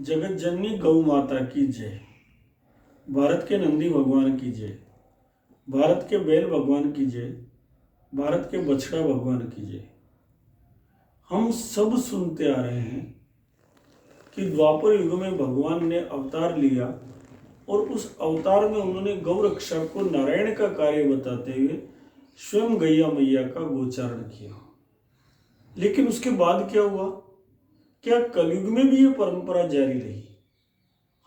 जगत जननी गौ माता की जय। भारत के नंदी भगवान की जय। भारत के बैल भगवान की जय। भारत के बछड़ा भगवान की जय। हम सब सुनते आ रहे हैं कि द्वापर युग में भगवान ने अवतार लिया और उस अवतार में उन्होंने गौ रक्षा को नारायण का कार्य बताते हुए स्वयं गैया मैया का गोचारण किया। लेकिन उसके बाद क्या हुआ? क्या कलयुग में भी ये परंपरा जारी रही?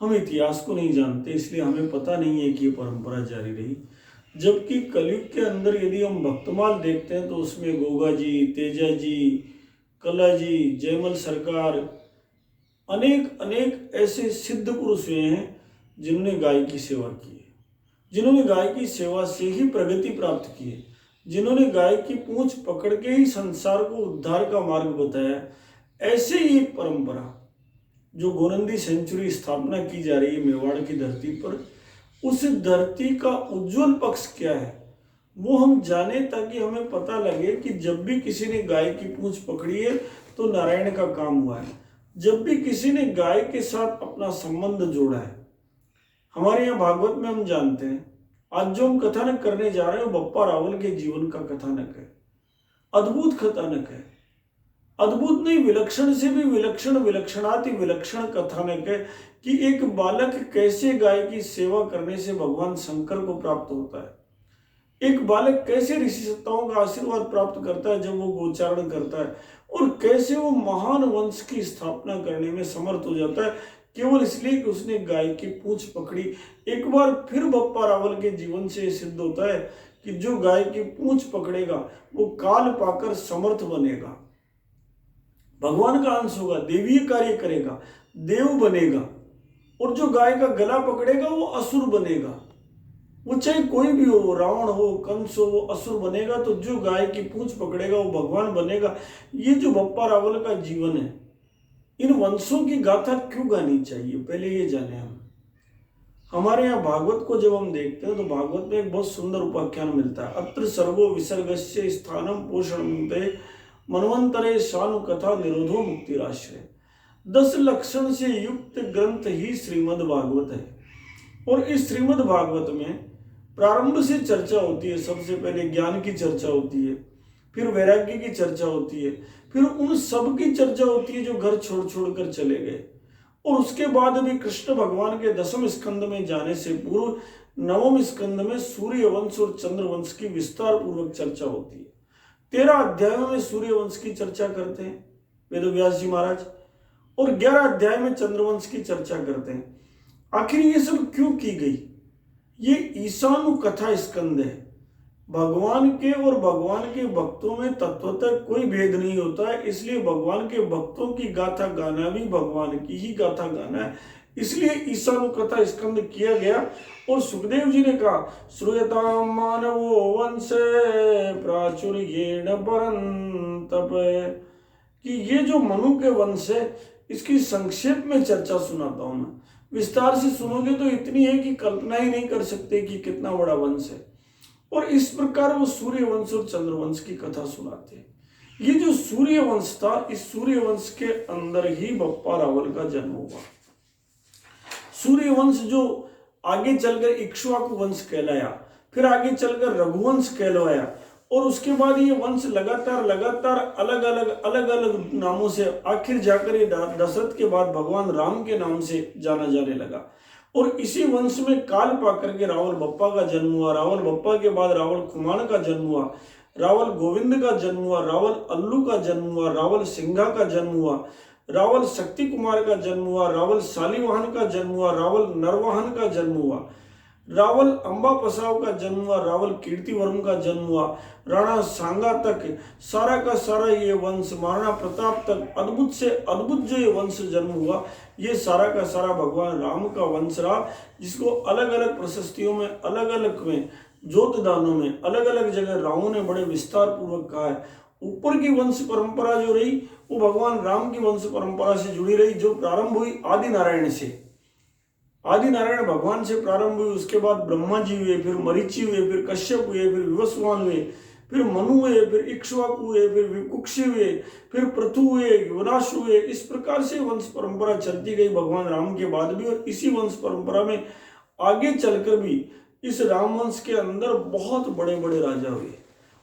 हम इतिहास को नहीं जानते, इसलिए हमें पता नहीं है कि ये परंपरा जारी रही। जबकि कलयुग के अंदर यदि हम भक्तमाल देखते हैं तो उसमें गोगा जी, तेजा जी, कला जी, जयमल सरकार, अनेक अनेक ऐसे सिद्ध पुरुष हुए हैं जिन्होंने गाय की सेवा की है, जिन्होंने गाय की सेवा से ही प्रगति प्राप्त की है, जिन्होंने गाय की पूंछ पकड़ के ही संसार को उद्धार का मार्ग बताया। ऐसे ही एक परंपरा जो गोनंदी सेंचुरी स्थापना की जा रही है मेवाड़ की धरती पर, उस धरती का उज्जवल पक्ष क्या है वो हम जाने, ताकि हमें पता लगे कि जब भी किसी ने गाय की पूंछ पकड़ी है तो नारायण का काम हुआ है। जब भी किसी ने गाय के साथ अपना संबंध जोड़ा है। हमारे यहाँ भागवत में हम जानते हैं, आज जो हम कथानक करने जा रहे हैं वो बप्पा रावल के जीवन का कथानक है। अद्भुत कथानक है, अद्भुत नहीं, विलक्षण से भी विलक्षण, विलक्षणाति विलक्षण कथानक है कि एक बालक कैसे गाय की सेवा करने से भगवान शंकर को प्राप्त होता है। एक बालक कैसे ऋषि सत्ताओं का आशीर्वाद प्राप्त करता है जब वो गोचारण करता है, और कैसे वो महान वंश की स्थापना करने में समर्थ हो जाता है केवल इसलिए कि उसने गाय की पूंछ पकड़ी। एक बार फिर बप्पा रावल के जीवन से सिद्ध होता है कि जो गाय की पूंछ पकड़ेगा वो काल पाकर समर्थ बनेगा, भगवान का अंश होगा, देवीय कार्य करेगा, देव बनेगा। और जो गाय का गला पकड़ेगा वो असुर बनेगा। वो चाहे कोई भी हो, रावण हो, कंस हो, वो असुर बनेगा। तो जो गाय की पूंछ पकड़ेगा वो भगवान बनेगा। ये जो बप्पा रावल का जीवन है, इन वंशों की गाथा क्यों गानी चाहिए, पहले ये जाने हम। हमारे यहाँ भागवत को जब हम देखते हैं तो भागवत में एक बहुत सुंदर उपाख्यान मिलता है, अत्र सर्वो विसर्गस्य स्थानम पोषणमुते मनवंतरे शानु कथा निरोधो मुक्तिराश्रय। 10 लक्षण से युक्त ग्रंथ ही श्रीमद् भागवत है। और इस श्रीमद् भागवत में प्रारंभ से चर्चा होती है। सबसे पहले ज्ञान की चर्चा होती है, फिर वैराग्य की चर्चा होती है, फिर उन सब की चर्चा होती है जो घर छोड़ छोड़ कर चले गए। और उसके बाद भी कृष्ण भगवान के 10वें स्कंद में जाने से पूर्व 9वें स्कंद में सूर्य वंश और चंद्र वंश की विस्तार पूर्वक चर्चा होती है। 13 अध्यायों में सूर्य वंश की चर्चा करते हैं वेदव्यास जी महाराज, और 11 अध्याय में चंद्रवंश की चर्चा करते हैं। आखिर ये सब क्यों की गई? ये ईशानु कथा स्कंद है। भगवान के और भगवान के भक्तों में तत्वतः कोई भेद नहीं होता है, इसलिए भगवान के भक्तों की गाथा गाना भी भगवान की ही गाथा गाना है। इसलिए ईशानु कथा स्कंद किया गया। और सुखदेव जी ने कहा, श्रूयताम मानवो वंशे प्राचुर्येण परंतप, कि ये जो मनु के वंश है इसकी संक्षेप में चर्चा सुनाता हूं मैं। विस्तार से सुनोगे तो इतनी है कि कल्पना ही नहीं कर सकते कि कितना बड़ा वंश है। और इस प्रकार वो सूर्य वंश और चंद्र वंश की कथा सुनाते हैं। ये जो सूर्य वंश था, इस सूर्य वंश के अंदर ही बप्पा रावल का जन्म हुआ। सूर्य वंश जो आगे चलकर इक्ष्वाकु वंश कहलाया, फिर आगे चलकर रघुवंश कहलवाया, और उसके बाद ये वंश लगातार अलग अलग नामों से आखिर जाकर ये दशरथ के बाद भगवान राम के नाम से जाना जाने लगा। और इसी वंश में काल पाकर के रावल बप्पा का जन्म हुआ। रावल बप्पा के बाद रावल कुमार का जन्म हुआ, रावल गोविंद का जन्म हुआ, रावल अल्लू का जन्म हुआ, रावल सिंघा का जन्म हुआ, रावल शक्ति कुमार का जन्म हुआ, रावल शालीवाहन का जन्म हुआ, रावल नरवाहन का जन्म हुआ, रावल अंबा पसाव का जन्म हुआ, रावल कीर्तिवर्म का जन्म हुआ, राणा सांगा तक सारा का सारा ये वंश, महाराणा प्रताप तक अद्भुत से अद्भुत जो ये वंश जन्म हुआ, ये सारा का सारा भगवान राम का वंश रहा, जिसको अलग अलग प्रशस्तियों में, अलग अलग में, ज्योतदानों में, अलग अलग जगह रामों ने बड़े विस्तार पूर्वक कहा है। ऊपर की वंश परंपरा जो रही वो भगवान राम की वंश परंपरा से जुड़ी रही, जो प्रारंभ हुई आदि नारायण से। आदि नारायण भगवान से प्रारंभ हुई, उसके बाद ब्रह्मा जी हुए, फिर मरीचि हुए, फिर कश्यप हुए, फिर विवस्वान हुए, फिर मनु हुए, फिर इक्ष्वाकु हुए, फिर विकुक्षी हुए, फिर पृथु हुए, विनाश हुए। इस प्रकार से वंश परंपरा चलती गई भगवान राम के बाद भी, और इसी वंश परंपरा में आगे चलकर भी इस राम वंश के अंदर बहुत बड़े बड़े राजा हुए।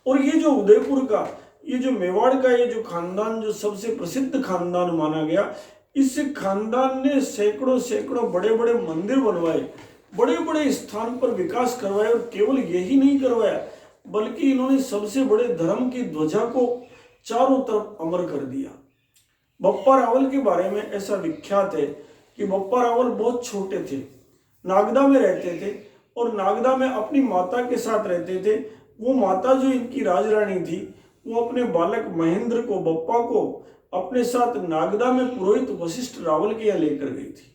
और ये जो उदयपुर का, ये जो मेवाड़ का ये जो खानदान, जो सबसे प्रसिद्ध खानदान माना गया, इस खानदान ने सैकड़ों सैकड़ों बड़े बड़े मंदिर बनवाए, बड़े बड़े स्थान पर विकास करवाया। और केवल यही नहीं करवाया, बल्कि इन्होंने सबसे बड़े धर्म की ध्वजा को चारों तरफ अमर कर दिया। बप्पा रावल के बारे में ऐसा विख्यात है कि बप्पा रावल बहुत छोटे थे, नागदा में रहते थे, और नागदा में अपनी माता के साथ रहते थे। वो माता जो इनकी राजरानी थी, वो अपने बालक महेंद्र को, बप्पा को अपने साथ नागदा में पुरोहित वशिष्ठ रावल के यहाँ लेकर गई थी।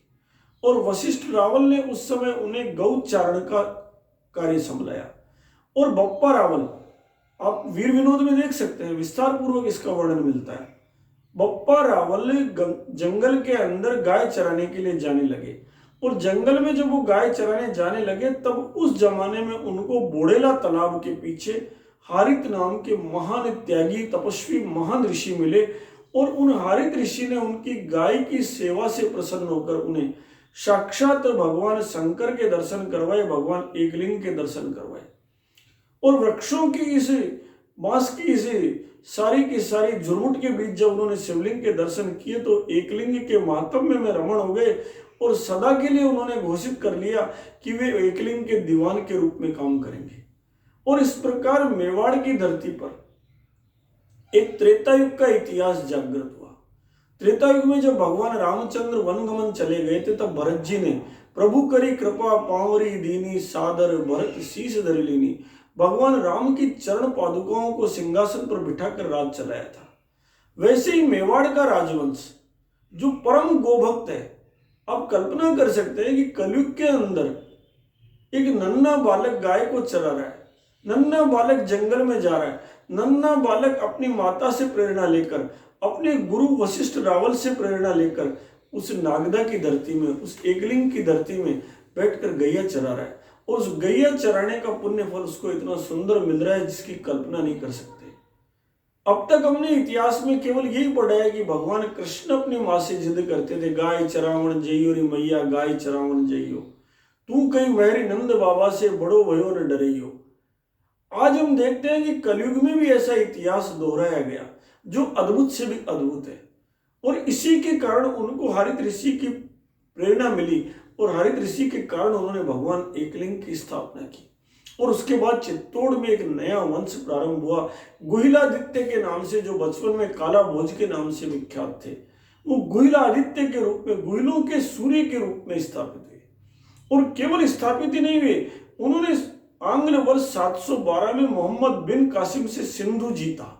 और वशिष्ठ रावल ने उस समय उन्हें गौचारण का कार्य संभाला। और बप्पा रावल, आप वीर विनोद में देख सकते हैं, विस्तार पूर्वक इसका वर्णन मिलता है। बप्पा रावल जंगल के अंदर गाय चराने के लिए जाने लगे, और जंगल में जब वो गाय चराने जाने लगे, तब उस जमाने में उनको बोड़ेला तालाब के पीछे हारित नाम के महान त्यागी तपस्वी महान ऋषि मिले। और उन हारित ऋषि ने उनकी गाय की सेवा से प्रसन्न होकर उन्हें साक्षात भगवान शंकर के दर्शन करवाए, भगवान एकलिंग के दर्शन करवाए। और वृक्षों की इस बांस की इस सारी की सारी झुरमुट के बीच जब उन्होंने शिवलिंग के दर्शन किए, तो एकलिंग के महात्म्य में रमण हो गए, और सदा के लिए उन्होंने घोषित कर लिया कि वे एकलिंग के दीवान के रूप में काम करेंगे। और इस प्रकार मेवाड़ की धरती पर एक त्रेता युग का इतिहास जागृत हुआ। त्रेता युग में जब भगवान रामचंद्र वनगमन चले गए थे, तब भरत जी ने प्रभु करी कृपा पावरी दीनी सादर भरत शीश धर लीनी, भगवान राम की चरण पादुकाओं को सिंहासन पर बिठाकर राज चलाया था। वैसे ही मेवाड़ का राजवंश जो परम गोभक्त है, आप कल्पना कर सकते हैं कि कलयुग के अंदर एक नन्हा बालक गाय को चरा रहा है, नन्हा बालक जंगल में जा रहा है, नन्हा बालक अपनी माता से प्रेरणा लेकर, अपने गुरु वशिष्ठ रावल से प्रेरणा लेकर उस नागदा की धरती में, उस एकलिंग की धरती में बैठकर गैया चरा रहा है। और उस गैया चराने का पुण्य फल उसको इतना सुंदर मिल रहा है जिसकी कल्पना नहीं कर सकते। अब तक हमने इतिहास में केवल यही पढ़ा है कि भगवान कृष्ण अपनी माँ से जिद करते थे, गाय चरावण जइयो रे मैया गाय चरावण जइयो, तू कहीं मैरी नंद बाबा से बड़ो भयो न डरइयो। आज हम देखते हैं कि कलयुग में भी ऐसा इतिहास दोहराया गया जो अद्भुत से भी अद्भुत है। और इसी के कारण उनको हरित ऋषि की प्रेरणा मिली, और हरित ऋषि के कारण उन्होंने भगवान एकलिंग की स्थापना की। और उसके बाद चित्तौड़ में एक नया वंश प्रारंभ हुआ, गुहिलादित्य के नाम से, जो बचपन में काला भोज के नाम से विख्यात थे। वो गुहिलादित्य के रूप में, गुहिलों के सूर्य के रूप में स्थापित हुए। और केवल स्थापित ही नहीं हुए, उन्होंने आंग्ल वर्ष 712 में मोहम्मद बिन कासिम से सिंधु जीता।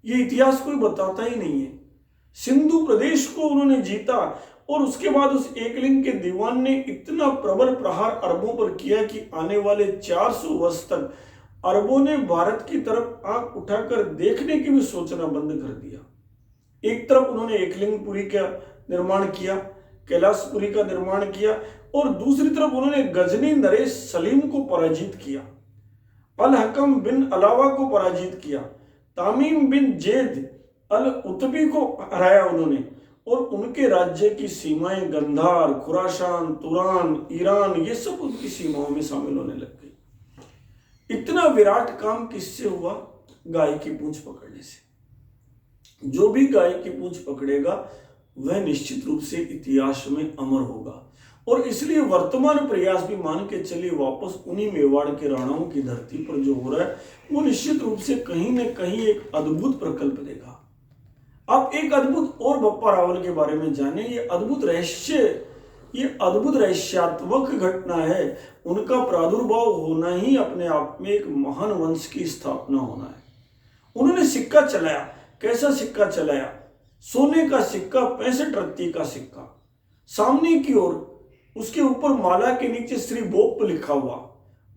ये इतिहास कोई बताता ही नहीं है। सिंधु प्रदेश को उन्होंने जीता, और उसके बाद उस एकलिंग के दीवान ने इतना प्रबल प्रहार अरबों पर किया कि आने वाले 400 वर्ष तक अरबों ने भारत की तरफ आंख उठाकर देखने की भी सोचना बंद कर दिया। एक तरफ उन्होंने एकलिंगपुरी का निर्माण किया, कैलाशपुरी का निर्माण किया, और दूसरी तरफ उन्होंने गजनी नरेश सलीम को पराजित किया, अल हकम बिन अलावा को पराजित किया, तामीम बिन जैद अल उतबी को हराया उन्होंने। और उनके राज्य की सीमाएं गंधार, खुरासान, तुरान, ईरान, ये सब उनकी सीमाओं में शामिल होने लग गई। इतना विराट काम किससे हुआ? गाय की पूंछ पकड़ने से। जो भी गाय की पूंछ पकड़ेगा वह निश्चित रूप से इतिहास में अमर होगा। और इसलिए वर्तमान प्रयास भी मान के चलिए वापस उन्हीं मेवाड़ के राणाओं की धरती पर जो हो रहा है, वो निश्चित रूप से कहीं न कहीं एक अद्भुत प्रकल्प देगा। आप एक अद्भुत और बप्पा रावल के बारे में जाने। ये अद्भुत रहस्यात्मक घटना है। उनका प्रादुर्भाव होना ही अपने आप में एक महान वंश की स्थापना होना है। उन्होंने सिक्का चलाया। कैसा सिक्का चलाया? सोने का सिक्का, 65 रत्ती का सिक्का। सामने की ओर उसके ऊपर माला के नीचे श्री बोप लिखा हुआ,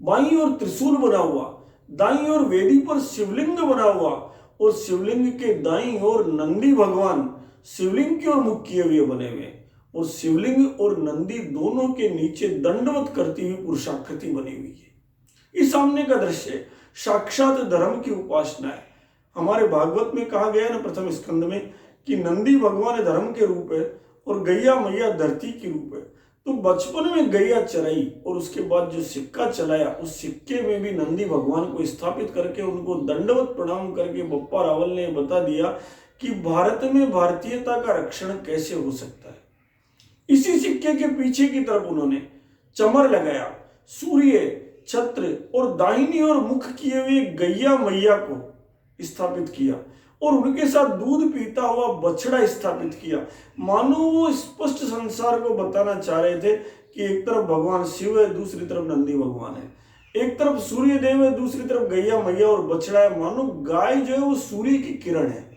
बाईं ओर त्रिशूल बना हुआ, दाईं ओर वेदी पर शिवलिंग बना हुआ, और शिवलिंग के दाईं ओर नंदी भगवान शिवलिंग की ओर मुख किए हुए बने हुए, और शिवलिंग और नंदी दोनों के नीचे दंडवत करती हुई पुरुषाकृति बनी हुई है। इस सामने का दृश्य है। साक्षात धर्म की उपासना है। हमारे भागवत में कहा गया ना प्रथम स्कंद में कि नंदी भगवान धर्म के रूप है और गैया मैया धरती के रूप है। तो बचपन में गैया चराई और उसके बाद जो सिक्का चलाया, उस सिक्के में भी नंदी भगवान को स्थापित करके उनको दंडवत प्रणाम करके बप्पा रावल ने बता दिया कि भारत में भारतीयता का रक्षण कैसे हो सकता है। इसी सिक्के के पीछे की तरफ उन्होंने चमर लगाया, सूर्य, छत्र और दाहिनी और मुख किए हुए गैया मैया को स्थापित किया और उनके साथ दूध पीता हुआ बछड़ा स्थापित किया। मानो वो स्पष्ट संसार को बताना चाह रहे थे कि एक तरफ भगवान शिव है, दूसरी तरफ नंदी भगवान है, एक तरफ सूर्य देव है, दूसरी तरफ गैया मैया और बछड़ा है। मानो गाय जो है वो सूर्य की किरण है,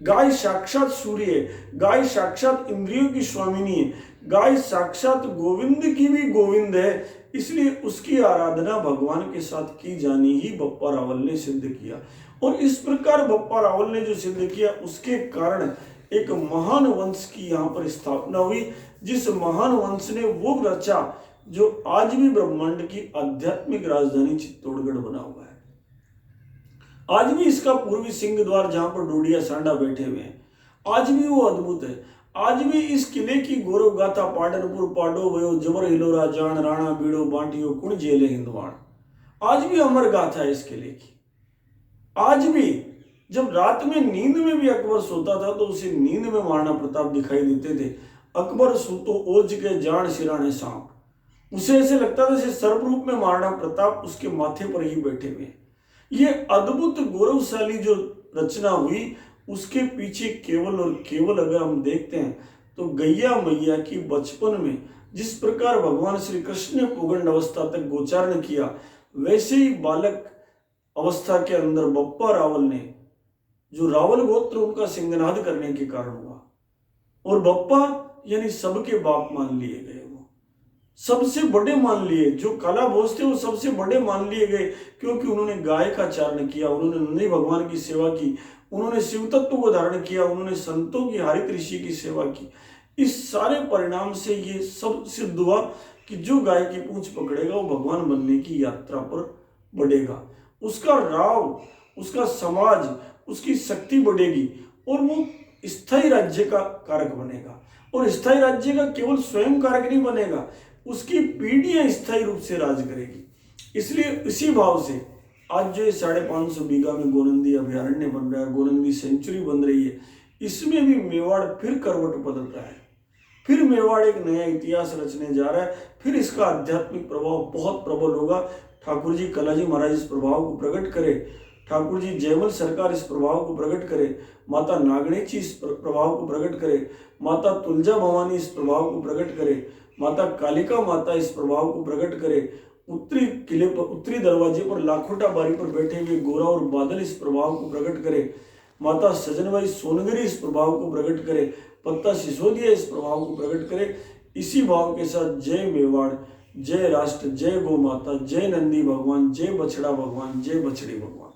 गाय साक्षात सूर्य है, गाय साक्षात इंद्रियों की स्वामिनी है, गाय साक्षात गोविंद की भी गोविंद है। इसलिए उसकी आराधना भगवान के साथ की जानी ही बप्पा रावल ने सिद्ध किया। और इस प्रकार बप्पा रावल ने जो सिद्ध किया उसके कारण एक महान वंश की यहाँ पर स्थापना हुई, जिस महान वंश ने वो रचा जो आज भी ब्रह्मांड की आध्यात्मिक राजधानी चित्तौड़गढ़ बना हुआ है। आज भी इसका पूर्वी सिंह द्वार जहां पर डोडिया सांडा बैठे हुए हैं, आज भी वो अद्भुत है। आज भी इस किले की गौरव गाथा पाटनपुर पाडो वयो जबर हिलोरा जान राणा बीड़ो बांटियो कुण जेले हिंदवाण, आज भी अमर गाथा है इस किले की। आज भी जब रात में नींद में भी अकबर सोता था तो उसे नींद में महाराणा प्रताप दिखाई देते थे। अकबर सूतो ओज के जान सिराने सांप, उसे ऐसे लगता था जैसे सर्वरूप में महाराणा प्रताप उसके माथे पर ही बैठे हुए। ये अद्भुत गौरवशाली जो रचना हुई उसके पीछे केवल और केवल अगर हम देखते हैं तो गैया मैया की बचपन में जिस प्रकार भगवान श्री कृष्ण ने पुगंड अवस्था तक गोचारण किया, वैसे ही बालक अवस्था के अंदर बप्पा रावल ने, जो रावल गोत्र उनका सिंहनाद करने के कारण हुआ, और बप्पा यानी सबके बाप मान लिए गए, वो सबसे बड़े मान लिए, जो काला भोज थे वो सबसे बड़े मान लिए गए क्योंकि उन्होंने गाय का चारण किया, उन्होंने नंदी भगवान की सेवा की, उन्होंने शिव तत्व को धारण किया, उन्होंने संतों की हरित ऋषि की सेवा की। इस सारे परिणाम से ये सब सिद्ध हुआ कि जो गाय की पूंछ पकड़ेगा वो भगवान बनने की यात्रा पर बढ़ेगा, उसका राव, उसका समाज, उसकी शक्ति बढ़ेगी और वो स्थायी राज्य का कारक बनेगा। और स्थायी राज्य का केवल स्वयं कारक नहीं बनेगा, उसकी पीढ़ियां स्थायी रूप से राज करेगी। इसलिए इसी भाव से आज जो 550 बीघा में गोनंदी अभयारण्य बन रहा है, गोनंदी सेंचुरी बन रही है, इसमें भी मेवाड़ फिर करवट बदल रहा है, फिर मेवाड़ एक नया इतिहास रचने जा रहा है, फिर इसका आध्यात्मिक प्रभाव बहुत प्रबल होगा। ठाकुर जी कलाजी महाराज इस प्रभाव को प्रकट करे, ठाकुर जी जयमल सरकार इस प्रभाव को प्रकट करे, माता नागणेची इस प्रभाव को प्रकट करे, माता तुलजा भवानी इस प्रभाव को प्रकट करे, माता कालिका माता इस प्रभाव को प्रकट करे, उत्तरी किले पर, उत्तरी दरवाजे पर लाखोटा बारी पर बैठे हुए गोरा और बादल इस प्रभाव को प्रकट करे, माता सजनबाई सोनगरी इस प्रभाव को प्रकट करे, पत्ता सिसोदिया इस प्रभाव को प्रकट करे। इसी भाव के साथ जय मेवाड़, जय राष्ट्र, जय गौ माता, जय नंदी भगवान, जय बछड़ा भगवान, जय बछड़ी भगवान।